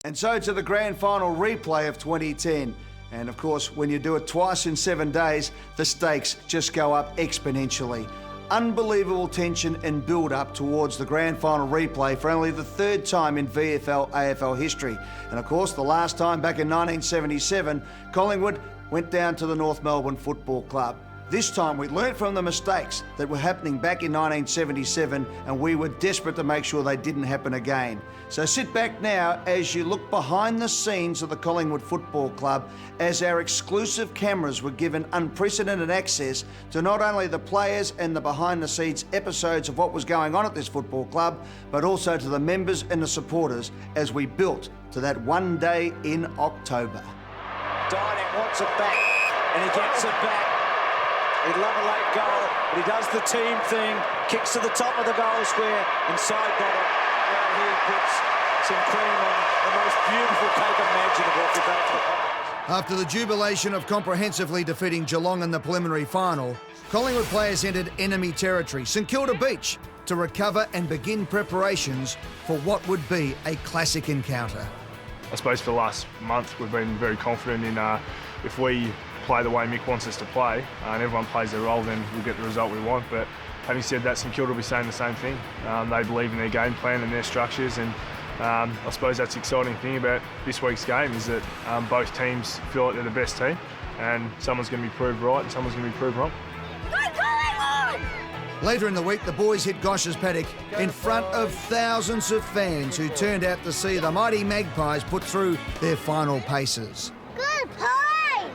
And so to the grand final replay of 2010. And of course, when you do it twice in 7 days, the stakes just go up exponentially. Unbelievable tension and build-up towards the grand final replay for only the third time in VFL AFL history. And of course, the last time back in 1977, Collingwood went down to the North Melbourne Football Club. This time we learnt from the mistakes that were happening back in 1977, and we were desperate to make sure they didn't happen again. So sit back now as you look behind the scenes of the Collingwood Football Club as our exclusive cameras were given unprecedented access to not only the players and the behind the scenes episodes of what was going on at this football club, but also to the members and the supporters as we built to that one day in October. Dining wants it back, and he gets it back. He'd love a late goal, but he does the team thing, kicks to the top of the goal square, and side bottom, well, he puts some cream on the most beautiful cake imaginable for both. After the jubilation of comprehensively defeating Geelong in the preliminary final, Collingwood players entered enemy territory, St Kilda Beach, to recover and begin preparations for what would be a classic encounter. I suppose for the last month we've been very confident in if we play the way Mick wants us to play and everyone plays their role, then we'll get the result we want. But having said that, St Kilda will be saying the same thing. They believe in their game plan and their structures, and I suppose that's the exciting thing about this week's game is that both teams feel like they're the best team, and someone's going to be proved right and someone's going to be proved wrong. Later in the week, the boys hit Gosh's paddock in front of thousands of fans who turned out to see the mighty Magpies put through their final paces. Good play!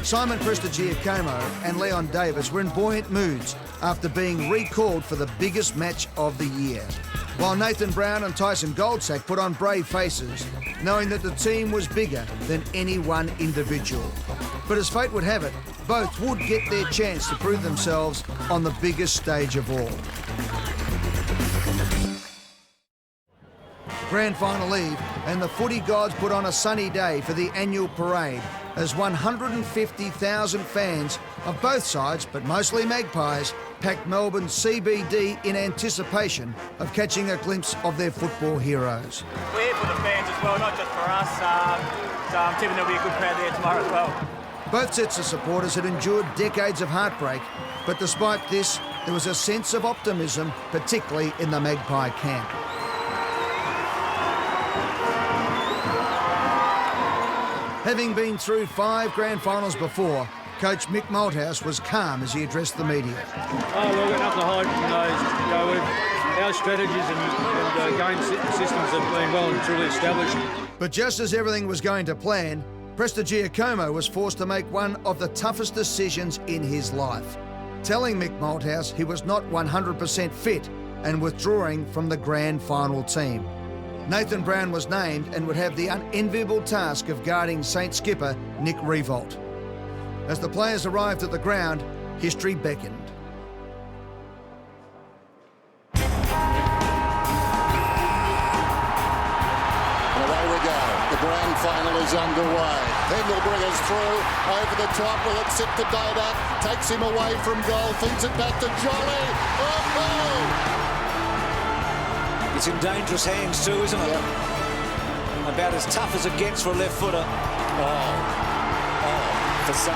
Simon Prestigiacomo and Leon Davis were in buoyant moods after being recalled for the biggest match of the year, while Nathan Brown and Tyson Goldsack put on brave faces, knowing that the team was bigger than any one individual. But as fate would have it, both would get their chance to prove themselves on the biggest stage of all. Grand final eve, and the footy gods put on a sunny day for the annual parade as 150,000 fans of both sides, but mostly Magpies, packed Melbourne's CBD in anticipation of catching a glimpse of their football heroes. We're here for the fans as well, not just for us. So I'm tipping there'll be a good crowd there tomorrow as well. Both sets of supporters had endured decades of heartbreak, but despite this, there was a sense of optimism, particularly in the Magpie camp. Having been through 5 grand finals before, Coach Mick Malthouse was calm as he addressed the media. Oh, we've got nothing to hide from those. Our strategies and game systems have been well and truly established. But just as everything was going to plan, Prestigiacomo was forced to make one of the toughest decisions in his life, telling Mick Malthouse he was not 100% fit and withdrawing from the grand final team. Nathan Brown was named and would have the unenviable task of guarding Saint skipper Nick Revolt. As the players arrived at the ground, history beckoned. And away we go. The grand final is underway. Pendle bring us through. Over the top. Will it sit to Dada? Takes him away from goal. Feeds it back to Jolly. Oh! It's in dangerous hands too, isn't it? Yep. About as tough as it gets for a left footer. For some.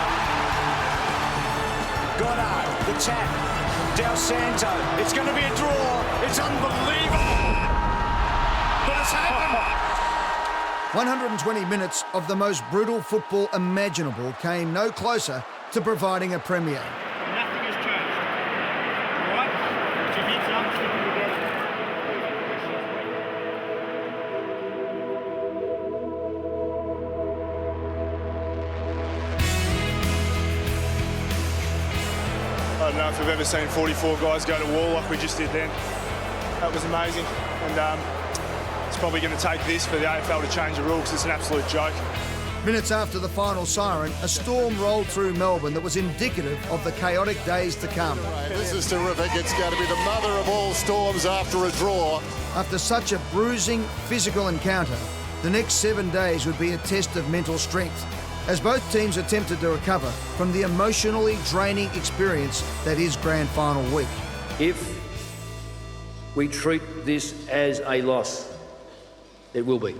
Goddard, the tap. Del Santo. It's going to be a draw. It's unbelievable. But it's happened. 120 minutes of the most brutal football imaginable came no closer to providing a premiere. Nothing has changed. All right? 2 hits up, stick them together. I don't know if we've ever seen 44 guys go to wall like we just did then. That was amazing, and it's probably going to take this for the AFL to change the rules. It's an absolute joke. Minutes after the final siren, a storm rolled through Melbourne that was indicative of the chaotic days to come. This is terrific. It's going to be the mother of all storms after a draw. After such a bruising physical encounter, the next 7 days would be a test of mental strength, as both teams attempted to recover from the emotionally draining experience that is grand final week. If we treat this as a loss, it will be.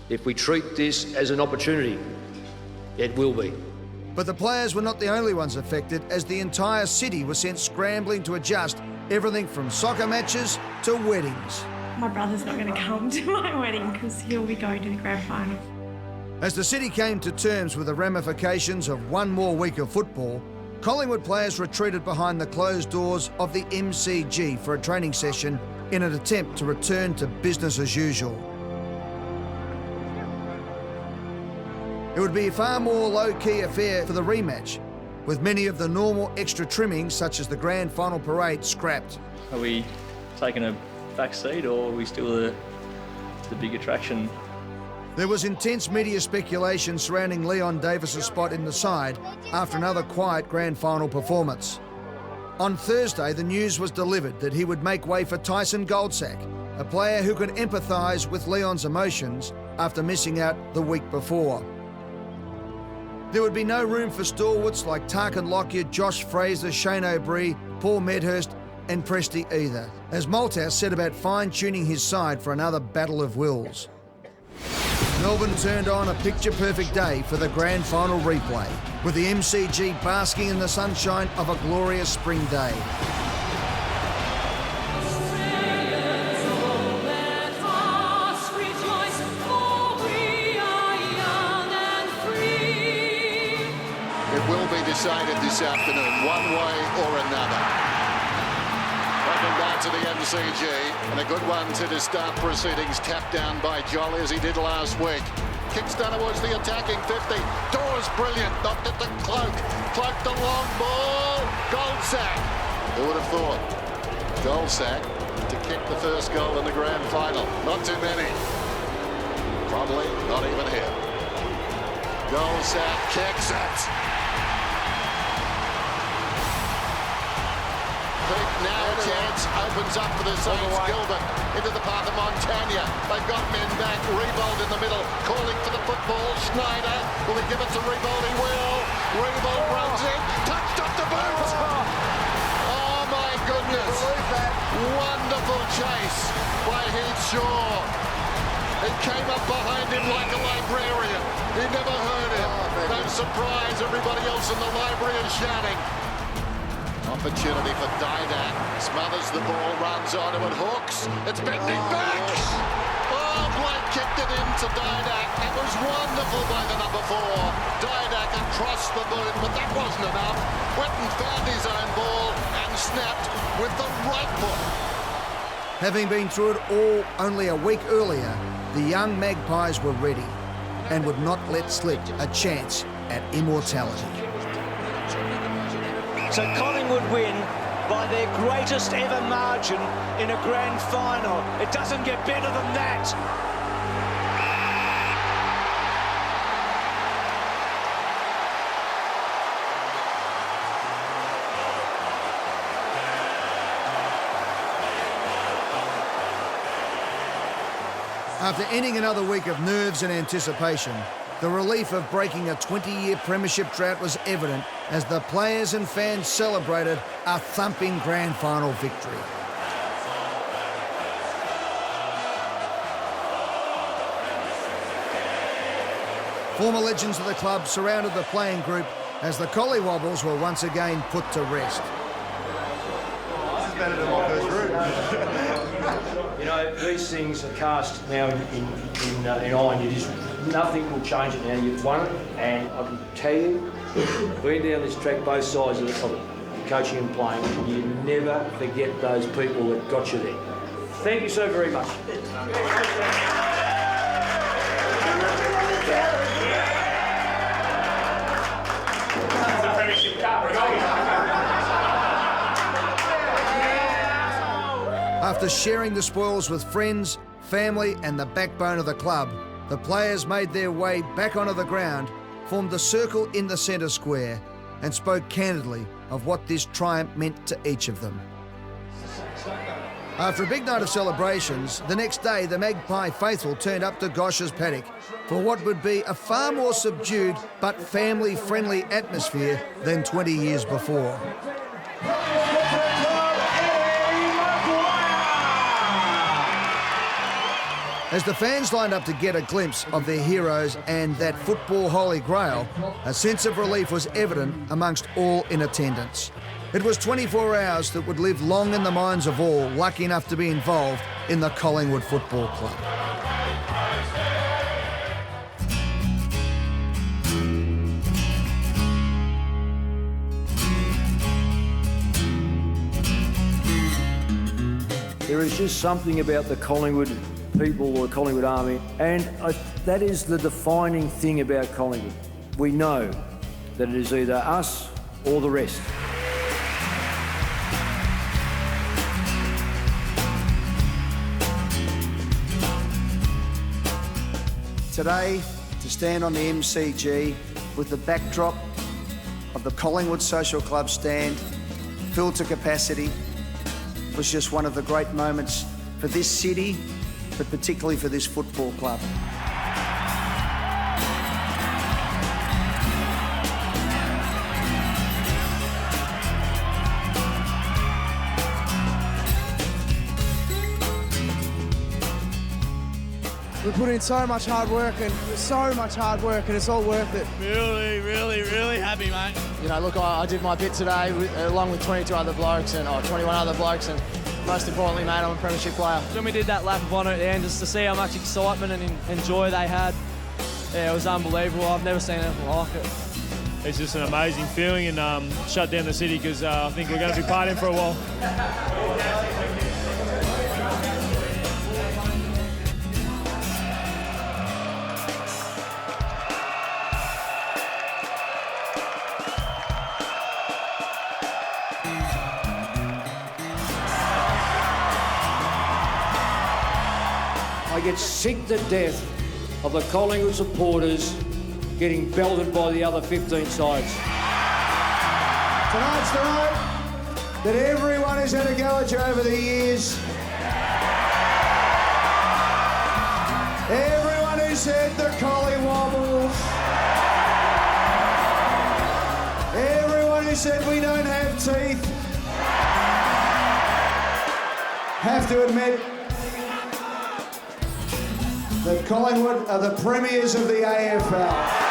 If we treat this as an opportunity, it will be. But the players were not the only ones affected, as the entire city was sent scrambling to adjust everything from soccer matches to weddings. My brother's not going to come to my wedding because he'll be going to the grand final. As the city came to terms with the ramifications of one more week of football, Collingwood players retreated behind the closed doors of the MCG for a training session in an attempt to return to business as usual. It would be a far more low-key affair for the rematch, with many of the normal extra trimmings, such as the grand final parade, scrapped. Are we taking a back seat, or are we still the big attraction? There was intense media speculation surrounding Leon Davis's spot in the side after another quiet grand final performance. On Thursday, the news was delivered that he would make way for Tyson Goldsack, a player who could empathise with Leon's emotions after missing out the week before. There would be no room for stalwarts like Tarkin Lockyer, Josh Fraser, Shane O'Brien, Paul Medhurst and Presty either, as Malthouse set about fine-tuning his side for another battle of wills. Melbourne turned on a picture-perfect day for the grand final replay, with the MCG basking in the sunshine of a glorious spring day. It will be decided this afternoon, one way or another. Welcome back to the MCG, and a good one to start proceedings, tapped down by Jolly as he did last week. Kicks down towards the attacking 50. Dawes brilliant, knocked at the cloak. Cloak the long ball. Goldsack. Who would have thought? Goldsack to kick the first goal in the grand final. Not too many. Probably not even here. Goldsack kicks it. Big now chance opens up for the Saints. Kilda into the path of Montagna. They've got men back. Rebold in the middle, calling for the football. Schneider, will he give it to Rebold? He will. Rebold runs in, touched up the boot. Oh my goodness! Wonderful chase by Heath Shaw. It came up behind him like a librarian. He never heard him. No surprise, everybody else in the library is shouting. Opportunity for Didak. Smothers the ball, runs onto it, hooks. It's bending back. Oh, Blake kicked it into Didak. That was wonderful by the number 4. Didak across the boot, but that wasn't enough. Went and found his own ball and snapped with the right foot. Having been through it all only a week earlier, the young Magpies were ready and would not let slip a chance at immortality. So Collingwood win by their greatest ever margin in a grand final. It doesn't get better than that. After ending another week of nerves and anticipation, the relief of breaking a 20-year premiership drought was evident as the players and fans celebrated a thumping grand final victory. Former legends of the club surrounded the playing group as the Collywobbles were once again put to rest. This is better than my first route. You know, these things are cast now in iron. You just, nothing will change it now. You've won it, and I can tell you, being down this track, both sides of it, coaching and playing, you never forget those people that got you there. Thank you so very much. After sharing the spoils with friends, family and the backbone of the club, the players made their way back onto the ground, formed a circle in the centre square and spoke candidly of what this triumph meant to each of them. After a big night of celebrations, the next day the Magpie faithful turned up to Gosh's paddock for what would be a far more subdued but family-friendly atmosphere than 20 years before. As the fans lined up to get a glimpse of their heroes and that football holy grail, a sense of relief was evident amongst all in attendance. It was 24 hours that would live long in the minds of all lucky enough to be involved in the Collingwood Football Club. There is just something about the Collingwood people or Collingwood Army, and that is the defining thing about Collingwood. We know that it is either us or the rest. Today, to stand on the MCG with the backdrop of the Collingwood Social Club stand filled to capacity was just one of the great moments for this city, but particularly for this football club. We put in so much hard work and it's all worth it. Really happy, mate. You know, look, I did my bit today along with 22 other blokes and 21 other blokes, and most importantly, mate, I'm a premiership player. When we did that lap of honour at the end, just to see how much excitement and joy they had, yeah, it was unbelievable. I've never seen anything like it. It's just an amazing feeling, and shut down the city because I think we're going to be partying for a while. I get sick to death of the Collingwood supporters getting belted by the other 15 sides. Tonight's the night that everyone has had a go at you over the years. Everyone who said the collie wobbles. Everyone who said we don't have teeth. Have to admit that Collingwood are the premiers of the AFL.